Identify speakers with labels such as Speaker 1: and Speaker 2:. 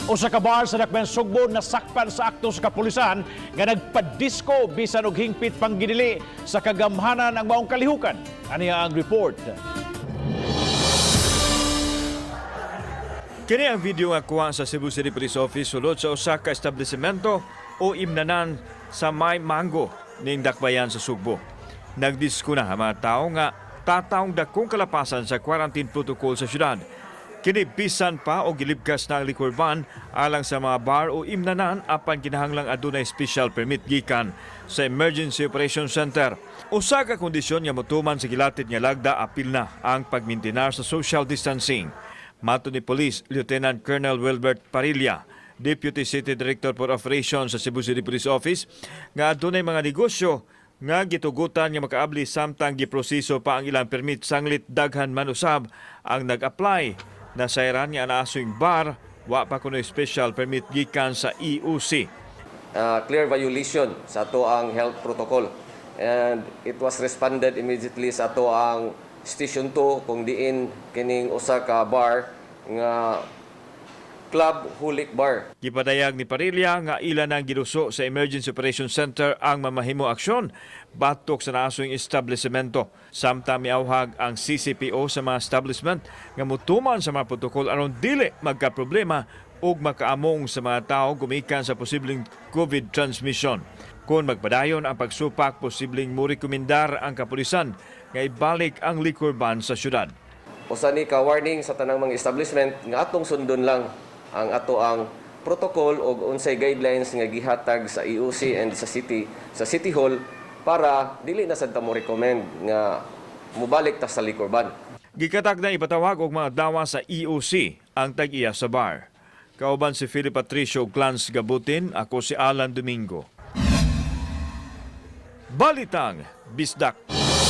Speaker 1: Usa ka bar sa Dakbayan Sugbo nasakpan sa akto sa kapulisan nga nagpadisko bisan og hingpit pangginili sa kagamhanan ang maong kalihukan. Aniya ang report.
Speaker 2: Kini ang video nga kuha sa Cebu City Police Office sulod sa usa ka establishmento o imnanan sa May Mango ning Dakbayan sa Sugbo. Nagdisko na ang mga tao nga tataong dakong kalapasan sa quarantine protocol sa syudad. Kini bisan pa o gilibkas na ang liquor ban alang sa mga bar o imnanan apan kinahanglang adunay special permit gikan sa Emergency Operations Center. Usa ka kondisyon nga motuman sa gilatid nga lagda apil na ang pagmintinar sa social distancing. Mato ni Police Lieutenant Colonel Wilbert Parilla, Deputy City Director for Operations sa Cebu City Police Office, nga adunay mga negosyo nga gitugutan nga makaabli samtang giproseso pa ang ilang permit sanglit daghan man usab ang nag-apply. Nasayran nga anaasoing bar, wa pa kuno special permit gikan sa EOC.
Speaker 3: Clear violation sa ato ang health protocol. And it was responded immediately sa ato ang Station 2 kung diin kining usa ka bar nga Club Hulik Bar.
Speaker 2: Gipadayag ni Parilla nga ilan ang giduso sa Emergency Operations Center ang mamahimo aksyon batok sa naasoing establishmento. Samtang miawhag ang CCPO sa mga establishment nga mutuman sa mga protokol aron dili magka-problema ug makaamong sa mga tao gumikan sa posibleng COVID transmission. Kung magpadayon ang pagsupak, posibleng mo-rekomendar ang kapulisan nga ibalik ang liquor ban sa syudad.
Speaker 3: Usa ni ka warning sa tanang mga establishment nga atong sundon lang ang ato ang protocol o unsay guidelines nga gihatag sa EOC and sa City Hall para dili na sad ta mo recommend nga mubalik ta sa liquor ban.
Speaker 2: Gikatag na ipatawag og mga dawa sa EOC ang tag-iya sa bar. Kauban si Philip Patricio Glans Gabutin, ako si Alan Domingo. Balitang Bisdak.